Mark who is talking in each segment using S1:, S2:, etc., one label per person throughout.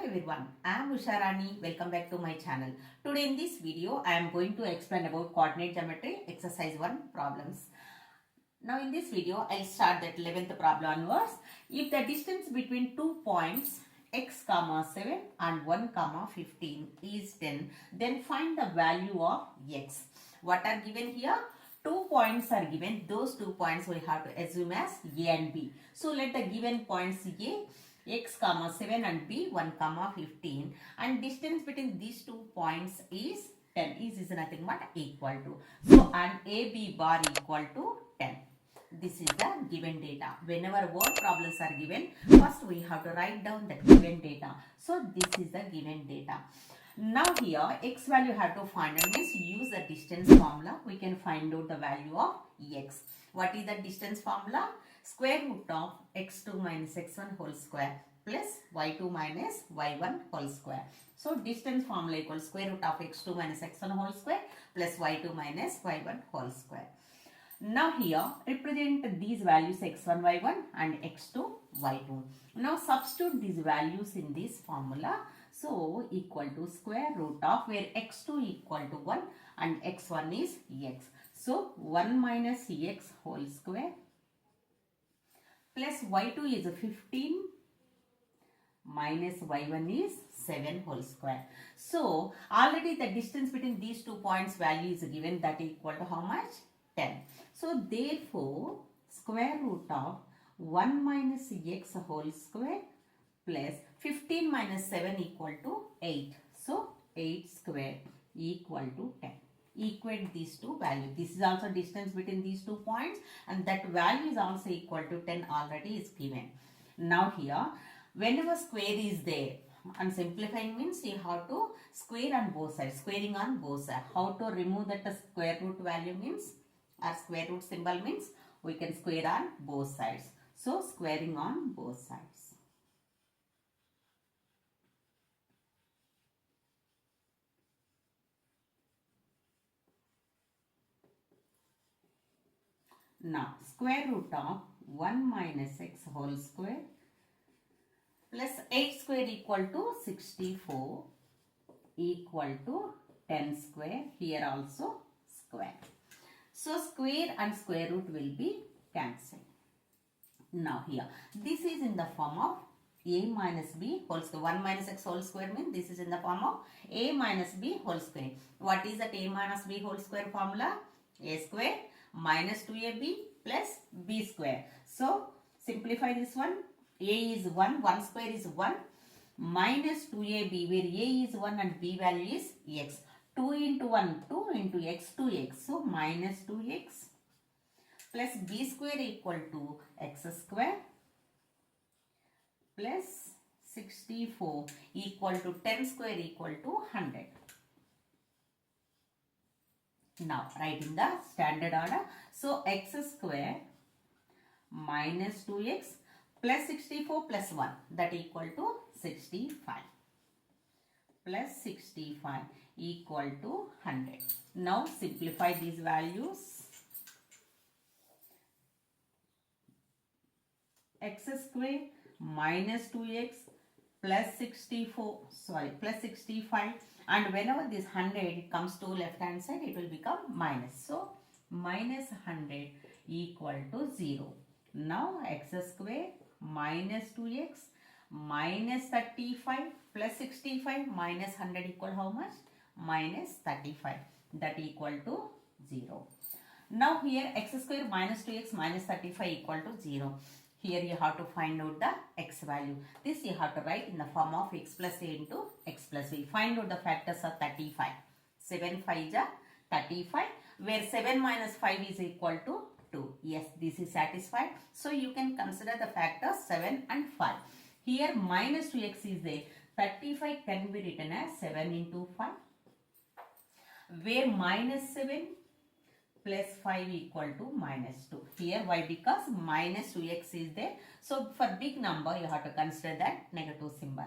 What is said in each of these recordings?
S1: everyone, I am Usharani. Welcome back to my channel. Today in this video, I am going to explain about coordinate geometry exercise 1 problems. Now in this video, I will start that 11th problem onwards. If the distance between 2 points x comma 7 and 1 comma 15 is 10, then find the value of x. What are given here? 2 points are given. Those 2 points we have to assume as A and B. So let the given points A, x comma 7 and b 1 comma 15, and distance between these 2 points is 10. Is nothing but equal to. So and AB bar equal to 10. This is the given data. Whenever word problems are given, first we have to write down the given data. So this is the given data. Now here x value have to find out, means use the distance formula. We can find out the value of x. What is the distance formula? Square root of x2 minus x1 whole square plus y2 minus y1 whole square. So distance formula equals square root of x2 minus x1 whole square plus y2 minus y1 whole square. Now here represent these values x1 y1 and x2 y2. Now substitute these values in this formula. So equal to square root of, where x2 equal to 1 and x1 is x. So 1 minus x whole square plus y2 is 15 minus y1 is 7 whole square. So already the distance between these 2 points value is given, that equal to how much? 10. So therefore square root of 1 minus x whole square plus 15 minus 7 equal to 8. So 8 square equal to 10. Equate these two values. This is also distance between these 2 points, and that value is also equal to 10 already is given. Now here whenever square is there, and simplifying means you have to square on both sides, squaring on both sides. How to remove that square root value means, or square root symbol means, we can square on both sides. So squaring on both sides. Now square root of 1 minus x whole square plus 8 square equal to 64 equal to 10 square. Here also square. So square and square root will be cancelled. Now here this is in the form of a minus b whole square. 1 minus x whole square means this is in the form of a minus b whole square. What is that a minus b whole square formula? A square minus 2ab plus b square. So simplify this one. A is 1, 1 square is 1, minus 2ab, where a is 1 and b value is x. 2 into 1, 2 into x, 2x. So minus 2x plus b square equal to x square plus 64 equal to 10 square equal to 100. Now write in the standard order. So x square minus 2x plus 64 plus 1, that equal to 65 plus 65 equal to 100. Now simplify these values. X square minus 2x plus 65, and whenever this 100 comes to left hand side, it will become minus. So minus 100 equal to 0. Now x square minus 2x minus 35 plus 65 minus 100 equal how much? Minus 35, that equal to 0. Now here x square minus 2x minus 35 equal to 0. Here you have to find out the x value. This you have to write in the form of x plus a into x plus b. Find out the factors of 35. 7 5 is 35, where 7 minus 5 is equal to 2. Yes, this is satisfied. So you can consider the factors 7 and 5. Here minus 2x is there. 35 can be written as 7 into 5, where minus 7 plus 5 equal to minus 2. Here why? Because minus 2x is there. So for big number you have to consider that negative symbol.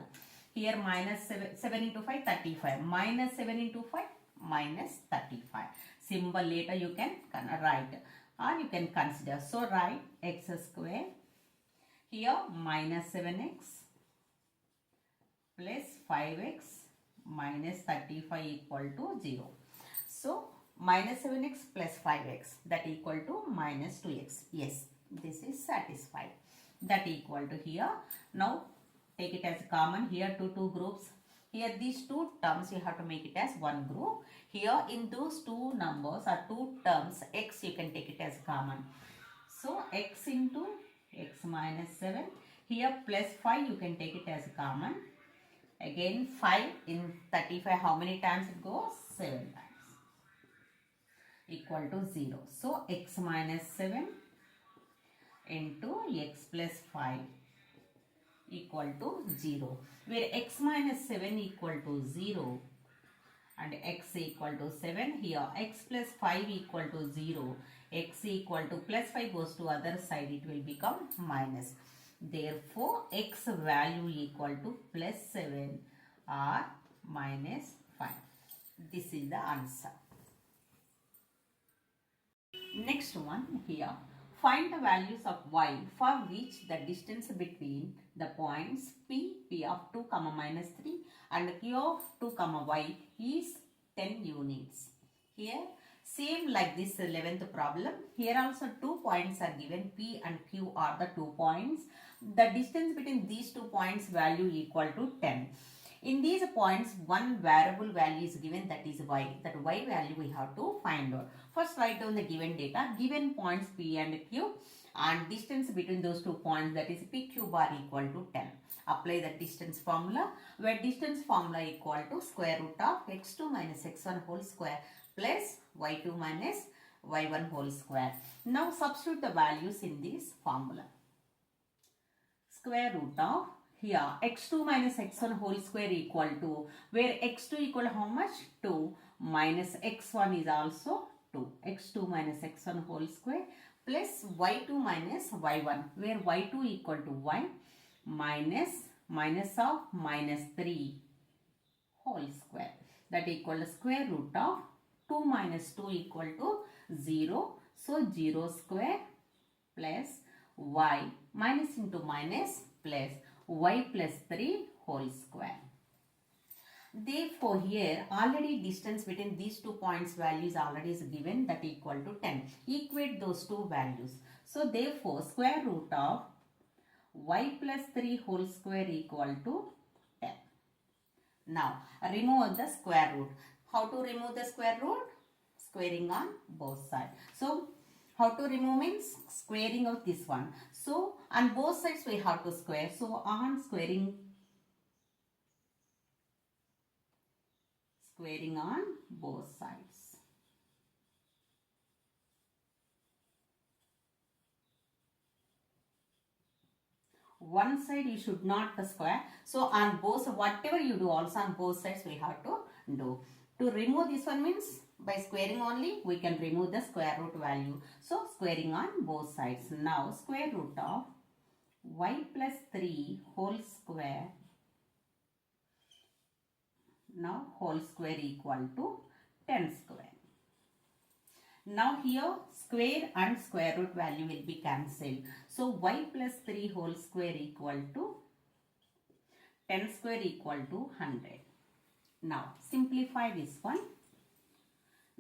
S1: Here minus 7 into 5, 35. Minus 7 into 5, minus 35. Symbol later you can write, or you can consider. So write x square. Here minus 7x plus 5x minus 35 equal to 0. So minus 7x plus 5x that equal to minus 2x. Yes, this is satisfied. That equal to here. Now take it as common. Here two groups. Here these two terms you have to make it as one group. Here in those two numbers or two terms x you can take it as common. So x into x minus 7. Here plus 5 you can take it as common. Again 5 in 35 how many times it goes? 7 times. Equal to 0. So x minus 7 into x plus 5 equal to 0. Where x minus 7 equal to 0 and x equal to 7. Here x plus 5 equal to 0. X equal to plus 5 goes to other side. It will become minus. Therefore, x value equal to plus 7 or minus 5. This is the answer. Next one here. Find the values of y for which the distance between the points p of 2, minus 3 and q of 2, y is 10 units. Here same like this 11th problem. Here also 2 points are given. P and Q are the 2 points. The distance between these 2 points value equal to 10. In these points, one variable value is given, that is y. That y value we have to find out. First write down the given data. Given points P and Q and distance between those 2 points, that is PQ bar equal to 10. Apply the distance formula, where distance formula equal to square root of x2 minus x1 whole square plus y2 minus y1 whole square. Now substitute the values in this formula. Square root of here x2 minus x1 whole square equal to, where x2 equal to how much? 2 minus x1 is also 2. x2 minus x1 whole square plus y2 minus y1, where y2 equal to y minus of minus 3 whole square. That equal to square root of 2 minus 2 equal to 0. So 0 square plus y minus into minus plus y plus 3 whole square. Therefore, here already distance between these 2 points values already is given, that equal to 10. Equate those two values. So, therefore, square root of y plus 3 whole square equal to 10. Now, remove the square root. How to remove the square root? Squaring on both sides. So, how to remove means squaring of this one. So, on both sides we have to square. So, on squaring on both sides. One side you should not square. So, on both, whatever you do also on both sides we have to do. To remove this one means by squaring only we can remove the square root value. So, squaring on both sides. Now, square root of y plus 3 whole square. Now, whole square equal to 10 square. Now, here square and square root value will be cancelled. So, y plus 3 whole square equal to 10 square equal to 100. Now, simplify this one.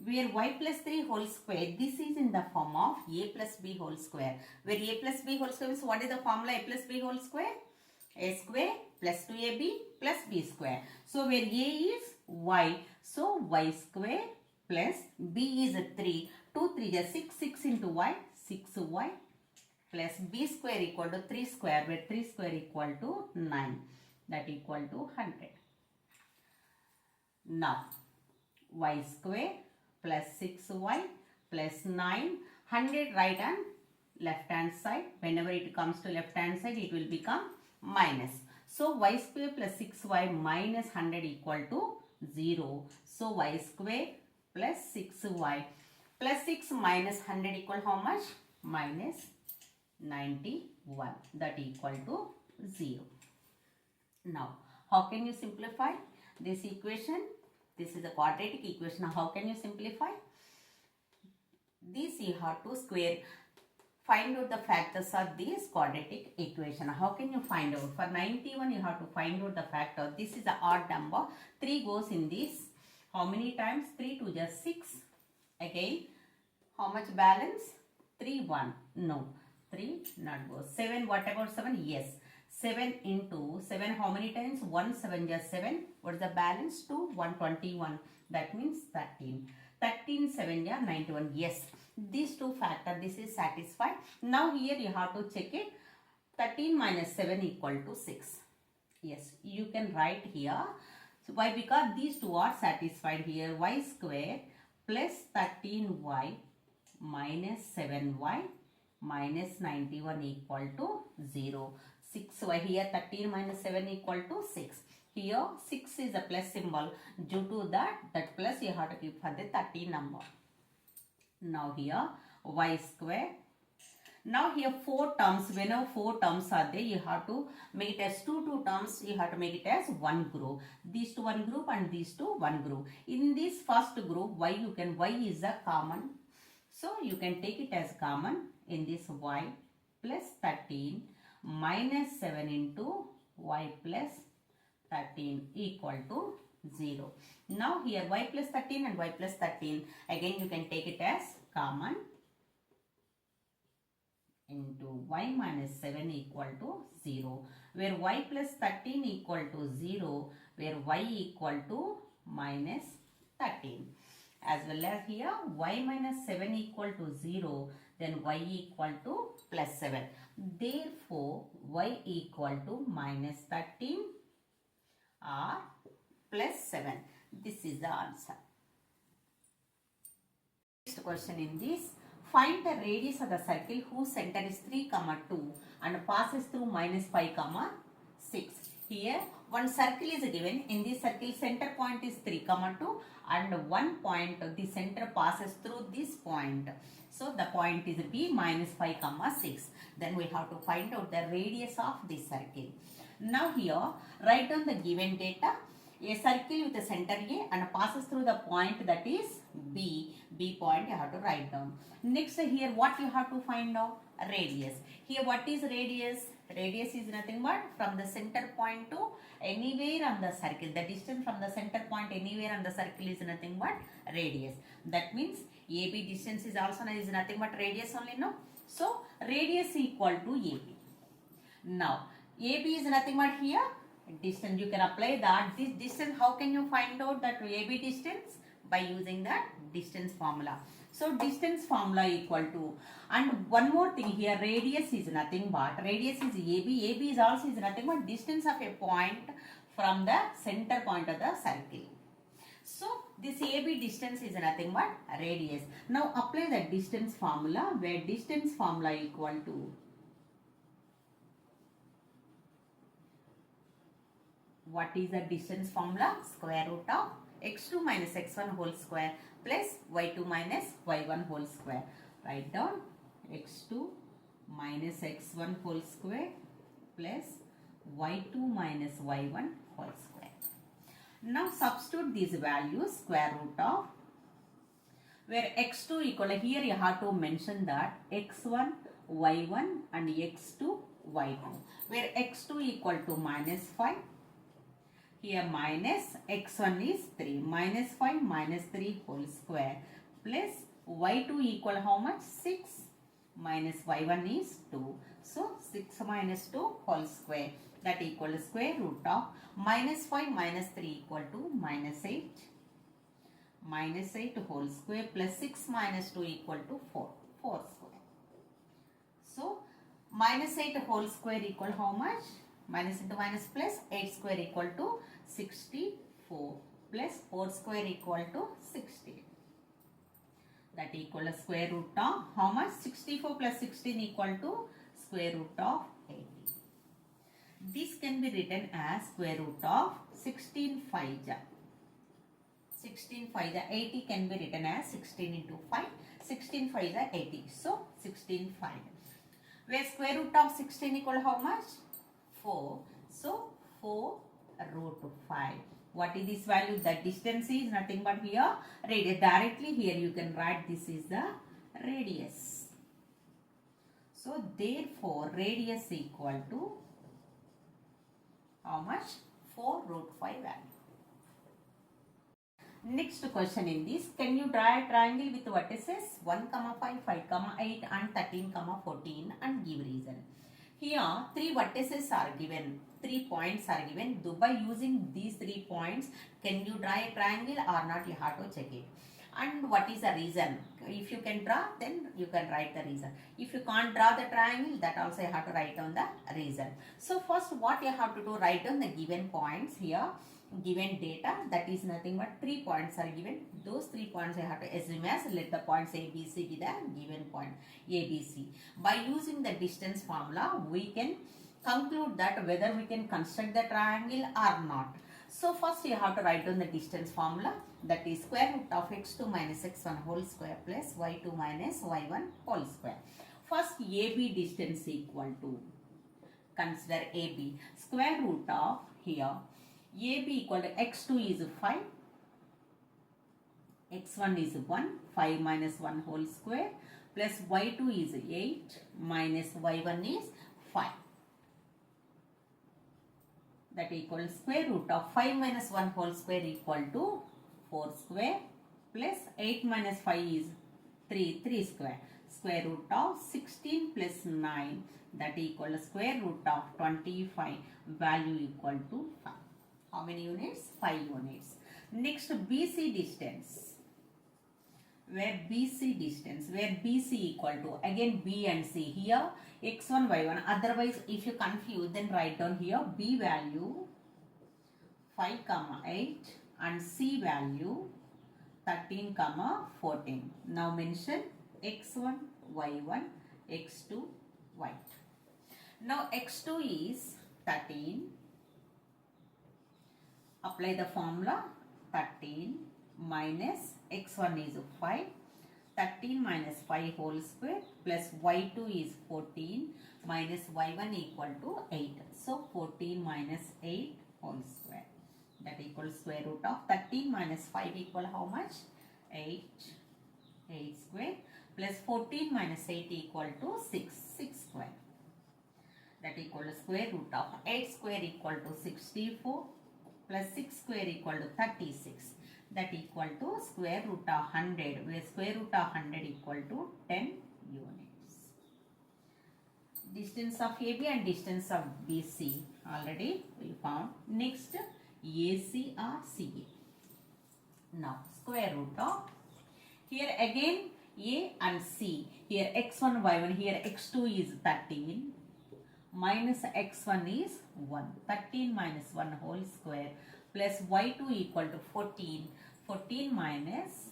S1: Where y plus 3 whole square, this is in the form of a plus b whole square. Where a plus b whole square is, what is the formula a plus b whole square? A square plus 2ab plus b square. So, where a is y, so y square plus b is 3. 2 3 is 6, 6 into y, 6y plus b square equal to 3 square, where 3 square equal to 9. That equal to 100. Now, y square plus 6y plus 9, 100 right and left hand side. Whenever it comes to left hand side, it will become minus. So, y square plus 6y minus 100 equal to 0. So, y square plus 6y plus 6 minus 100 equal how much? Minus 91. That equal to 0. Now, how can you simplify this equation? This is a quadratic equation. Now, how can you simplify? This you have to square. find out the factors of this quadratic equation. How can you find out? For 91, you have to find out the factor. This is the odd number. 3 goes in this. How many times? 3 to just 6. Again, how much balance? 3, 1. No. 3 not goes. 7, what about 7? Yes. 7 into 7, how many times? 1, 7 just 7. What is the balance? 2, 121. That means 13. 13, 7 yeah, 91. Yes. These two factors, this is satisfied. Now here you have to check it. 13 minus 7 equal to 6. Yes, you can write here. So why? Because these two are satisfied here. Y square plus 13y minus 7y minus 91 equal to 0. 6y here, 13 minus 7 equal to 6. Here 6 is a plus symbol. Due to that plus you have to keep for the 13 number. Now here y square. Now here 4 terms. Whenever 4 terms are there, you have to make it as 2 terms. You have to make it as one group. These two one group and these two one group. In this first group, y is a common. So you can take it as common in this y plus 13 minus 7 into y plus 13 equal to 0. Now here y plus 13 and y plus 13, again you can take it as common into y minus 7 equal to 0, where y plus 13 equal to 0, where y equal to minus 13. As well as here y minus 7 equal to 0, then y equal to plus 7. Therefore y equal to minus 13 or plus 7. This is the answer. Next question in this. Find the radius of the circle whose center is 3, 2 and passes through minus 5, 6. Here one circle is given. In this circle center point is 3, 2 and one point the center passes through this point. So the point is B minus 5, 6. Then we have to find out the radius of this circle. Now here write down the given data. A circle with a center A and passes through the point that is B. B point you have to write down. Next here what you have to find out? Radius. Here what is radius? Radius is nothing but from the center point to anywhere on the circle. The distance from the center point anywhere on the circle is nothing but radius. That means AB distance is also is nothing but radius only, no? So radius equal to AB. Now AB is nothing but here distance. You can apply that. This distance, how can you find out that AB distance? By using that distance formula. So distance formula equal to, and one more thing here, radius is nothing but, radius is AB. AB is also is nothing but distance of a point from the center point of the circle. So this AB distance is nothing but radius. Now apply the distance formula, where distance formula equal to, what is the distance formula? Square root of x2 minus x1 whole square plus y2 minus y1 whole square. Write down x2 minus x1 whole square plus y2 minus y1 whole square. Now substitute these values, square root of, where x2 equal, here you have to mention that x1 y1 and x2 y2, where x2 equal to minus 5. Here minus x1 is 3, minus 5 minus 3 whole square plus y2 equal how much? 6 minus y1 is 2. So 6 minus 2 whole square, that equal to square root of minus 5 minus 3 equal to minus 8. Minus 8 whole square plus 6 minus 2 equal to 4. 4 square. So minus 8 whole square equal how much? Minus into minus plus 8 square equal to 64 plus 4 square equal to 60. That equal to square root of how much? 64 plus 16 equal to square root of 80. This can be written as square root of 16 5 ja. 16 5 ja 80 can be written as 16 into 5. 16 5 ja 80. So 16 5. Where square root of 16 equal how much? 4. So 4 root 5. What is this value? The distance is nothing but here radius. Directly here you can write this is the radius. So therefore radius equal to how much? 4 root 5 value. Next question in this, can you draw a triangle with vertices 1, 5, 5, 8 and 13, 14 and give reason. Here 3 vertices are given, 3 points are given. By using these 3 points, can you draw a triangle or not? You have to check it. And what is the reason? If you can draw, then you can write the reason. If you can't draw the triangle, that also you have to write down the reason. So first what you have to do, write down the given points here. Given data, that is nothing but 3 points are given. Those 3 points I have to assume as, let the points A, B, C be the given point A, B, C. By using the distance formula, we can conclude that whether we can construct the triangle or not. So first you have to write down the distance formula, that is square root of x2 minus x1 whole square plus y2 minus y1 whole square. First AB distance equal to, consider AB, square root of here AB equal to x2 is 5, x1 is 1, 5 minus 1 whole square plus y2 is 8 minus y1 is 5. That equals square root of 5 minus 1 whole square equal to 4 square plus 8 minus 5 is 3 square. Square root of 16 plus 9, that equals square root of 25, value equal to 5. How many units? 5 units. Next BC distance. Where BC distance, where BC equal to, again B and C. Here x1, y1. Otherwise if you confuse, then write down here B value 5, 8 and C value 13, 14. Now mention x1, y1, x2, y2. Now x2 is 13. Apply the formula, 13 minus x1 is 5, 13 minus 5 whole square plus y2 is 14 minus y1 equal to 8. So 14 minus 8 whole square, that equals square root of 13 minus 5 equal how much? 8 square plus 14 minus 8 equal to 6 square, that equals square root of 8 square equal to 64 plus 6 square equal to 36, that equal to square root of 100, where square root of 100 equal to 10 units. Distance of AB and distance of BC already we found. Next AC or CA. Now square root of, here again A and C, here x1, y1, here x2 is 13 minus x1 is 1, 13 minus 1 whole square plus y2 equal to 14, 14 minus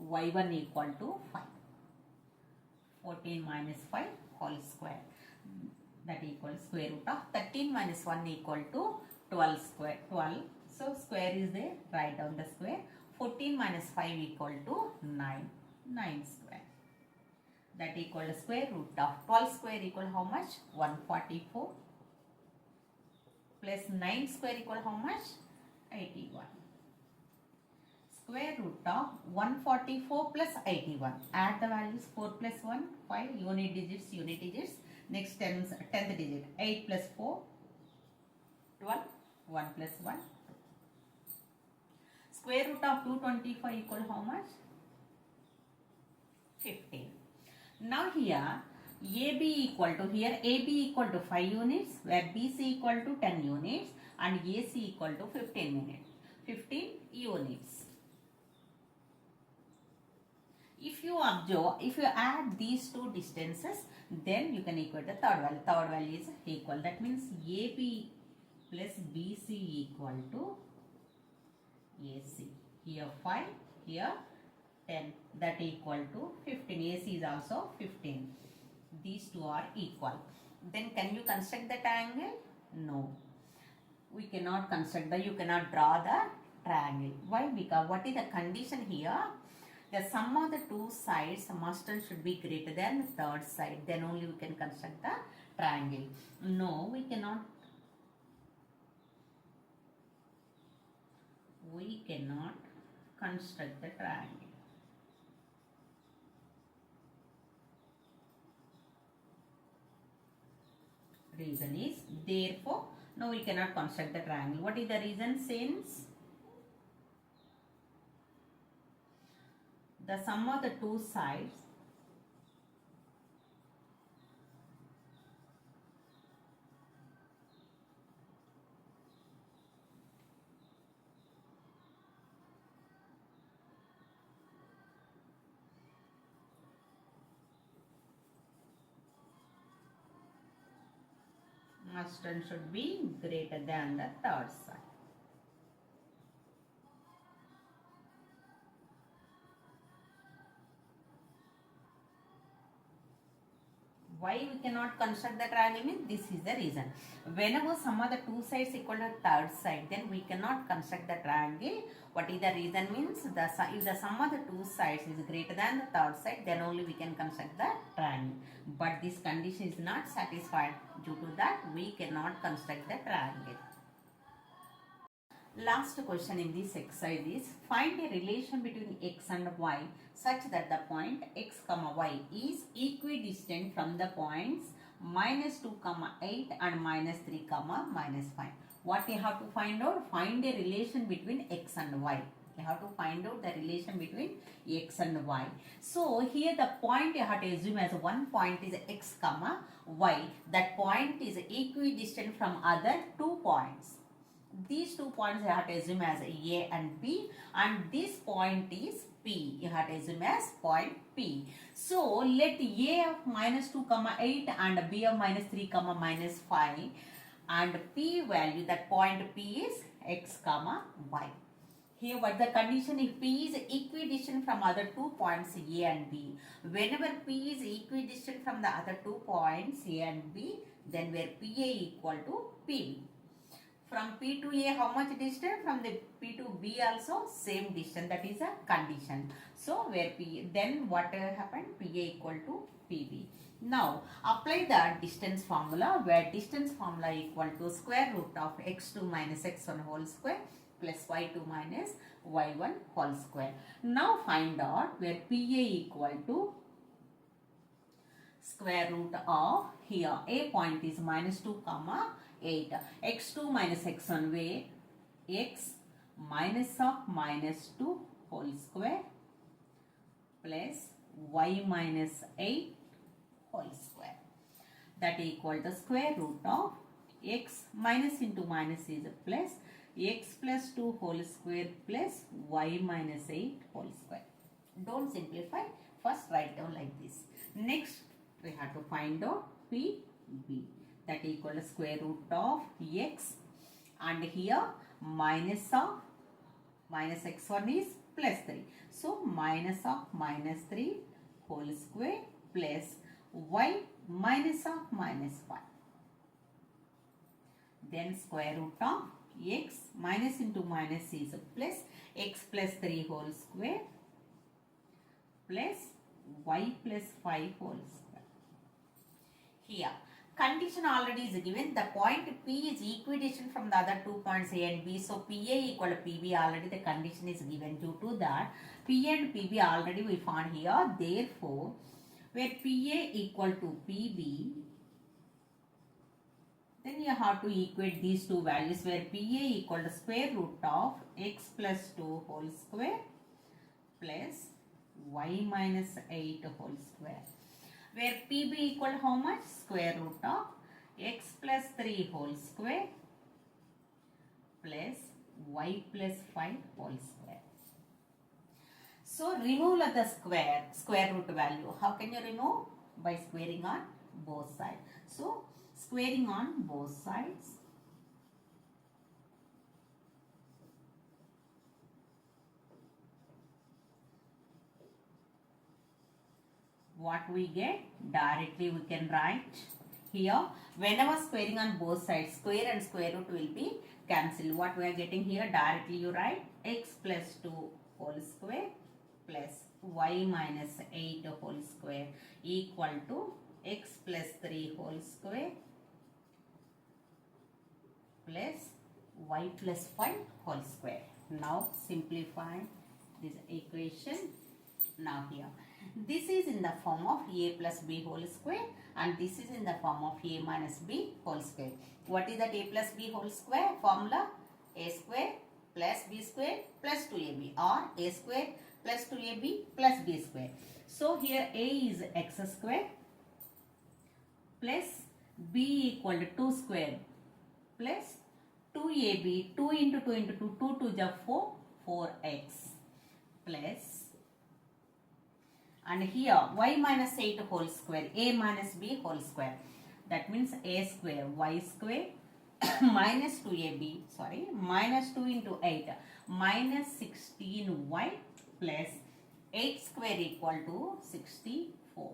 S1: y1 equal to 5, 14 minus 5 whole square, that equals square root of 13 minus 1 equal to 12 square, 12. So square is there, write down the square. 14 minus 5 equal to 9, 9 square. That equal to square root of 12 square equal how much? 144 plus 9 square equal how much? 81. Square root of 144 plus 81. Add the values, 4 plus 1, 5, unit digits. Next 10th digit, 8 plus 4, 12, 1 plus 1. Square root of 225 equal how much? 15. Now here AB equal to, here AB equal to 5 units, where BC equal to 10 units and AC equal to 15 units. If you observe, if you add these two distances, then you can equal the third value. Third value is equal. That means AB plus BC equal to AC. Here 5, here 10, that equal to 15. AC is also 15. These two are equal. Then can you construct the triangle? No. We cannot construct the, you cannot draw the triangle. Why? Because what is the condition here? The sum of the two sides must and should be greater than the third side. Then only we can construct the triangle. No, we cannot. We cannot construct the triangle. Reason is, therefore, now we cannot construct the triangle. What is the reason? Since the sum of the two sides must and should be greater than the third side. Why we cannot construct the triangle means this is the reason. Whenever sum of the two sides equal to third side, then we cannot construct the triangle. What is the reason means, if the sum of the two sides is greater than the third side, then only we can construct the triangle. But this condition is not satisfied. Due to that, we cannot construct the triangle. Last question in this exercise is, find a relation between x and y such that the point x comma y is equidistant from the points minus 2 comma 8 and minus 3 comma minus 5. What you have to find out? Find a relation between x and y. You have to find out the relation between x and y. So here the point you have to assume as one point is x comma y. That point is equidistant from other 2 points. These 2 points you have to assume as A and B, and this point is P. You have to assume as point P. So let A of minus 2 comma 8 and B of minus 3 comma minus 5 and P value, that point P is x comma y. Here what the condition, if P is equidistant from other 2 points A and B. Whenever P is equidistant from the other 2 points A and B, then where PA equal to PB. From P to A, how much distance? From the P to B also same distance. That is a condition. So where P, then what happened? PA equal to PB. Now apply the distance formula, where distance formula equal to square root of x2 minus x1 whole square plus y2 minus y1 whole square. Now find out where PA equal to square root of, here A point is minus 2 comma 8, x2 minus x1, where x minus of minus 2 whole square plus y minus 8 whole square. That equal to square root of x minus into minus is plus x plus 2 whole square plus y minus 8 whole square. Don't simplify, first write down like this. Next we have to find out PB. That equal to square root of x, and here minus of minus x1 is plus 3. So minus of minus 3 whole square plus y minus of minus 5. Then square root of x minus into minus is plus x plus 3 whole square plus y plus 5 whole square. Here condition already is given. The point P is equidistant from the other 2 points A and B. So PA equal to PB, already the condition is given. Due to that, P and PB already we found here. Therefore, where PA equal to PB, then you have to equate these two values, where PA equal to square root of x plus 2 whole square plus y minus 8 whole square. Where PB equal to how much? Square root of x plus 3 whole square plus y plus 5 whole square. So remove the square root value. How can you remove? By squaring on both sides. So squaring on both sides. What we get? Directly we can write here, whenever squaring on both sides, square and square root will be cancelled. What we are getting here? Directly you write x plus 2 whole square plus y minus 8 whole square equal to x plus 3 whole square plus y plus 5 whole square. Now simplify this equation. Now here This is in the form of a plus b whole square and this is in the form of a minus b whole square. What is that a plus b whole square? Formula a square plus b square plus 2ab or a square plus 2ab plus b square. So here a is x square plus b equal to 2 square plus 2ab, 2 into 2 into 2, 2 to the 4, 4x plus, and here y minus 8 whole square, a minus b whole square. That means a square y square minus 2ab, sorry, minus 2 into 8 minus 16y plus 8 square equal to 64.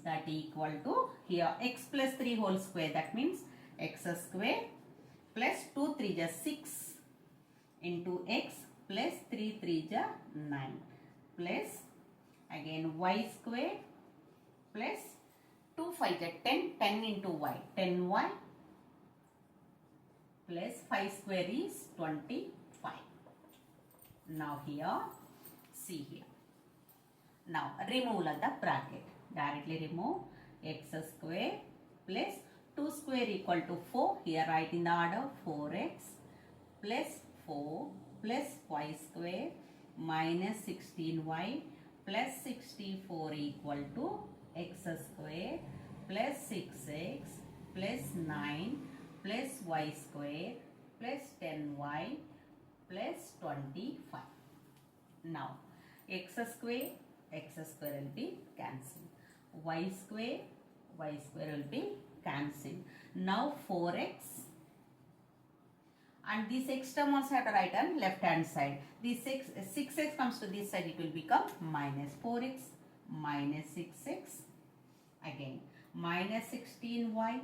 S1: That equal to here x plus 3 whole square. That means x square plus 2 3 is 6 into x plus 3 3 is 9 plus again y square plus 2 5 is 10, 10 into y, 10y plus 5 square is 25. Now here, see here. Now remove the bracket. Directly remove x square plus 2 square equal to 4. Here write in the order 4x plus 4 plus y square minus 16y plus 64 equal to x square plus 6x plus 9 plus y square plus 10y plus 25. Now x square will be cancelled. Y square will be cancelled. Now 4x and this x term also have to write on left hand side. This 6x comes to this side, it will become minus 4x minus 6x again minus 16y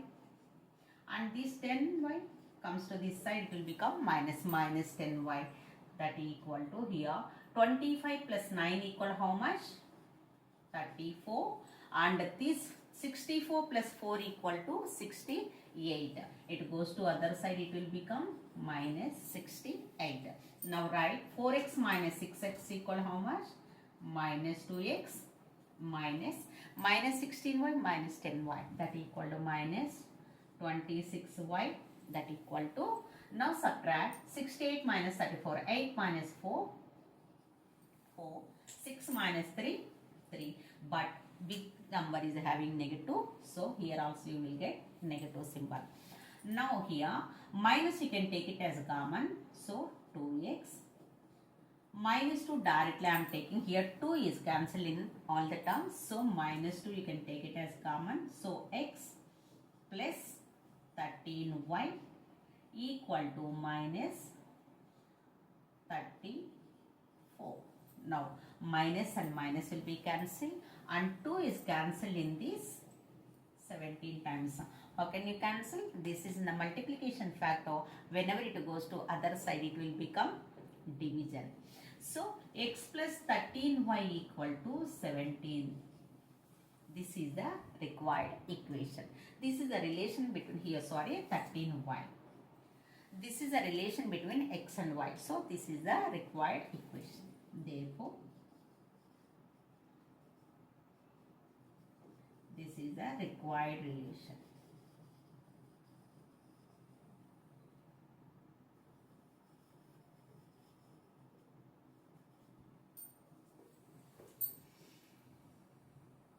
S1: and this 10y comes to this side, it will become minus 10y. That equal to here 25 plus 9 equal how much? 34 and this 64 plus 4 equal to 68. It goes to other side, it will become minus 68. Now write 4x minus 6x equal how much? Minus 2x minus 16y minus 10y. That equal to minus 26y. That equal to, now subtract 68 minus 34, 8 minus 4, 4, 6 minus 3, 3. But big number is having negative, so here also you will get negative symbol. Now here minus you can take it as common, so 2x minus 2 directly I am taking, here 2 is cancelled in all the terms, so minus 2 you can take it as common, so x plus 13y equal to minus 34. Now minus and minus will be cancelled and 2 is cancelled in this 17 times. How can you cancel? This is in the multiplication factor. Whenever it goes to other side, it will become division. So x plus 13y equal to 17. This is the required equation. This is the relation between here, 13y. This is the relation between x and y. So this is the required equation. Therefore, this is the required relation.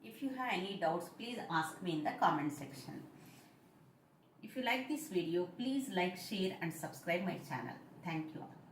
S1: If you have any doubts, please ask me in the comment section. If you like this video, please like, share and subscribe my channel. Thank you all.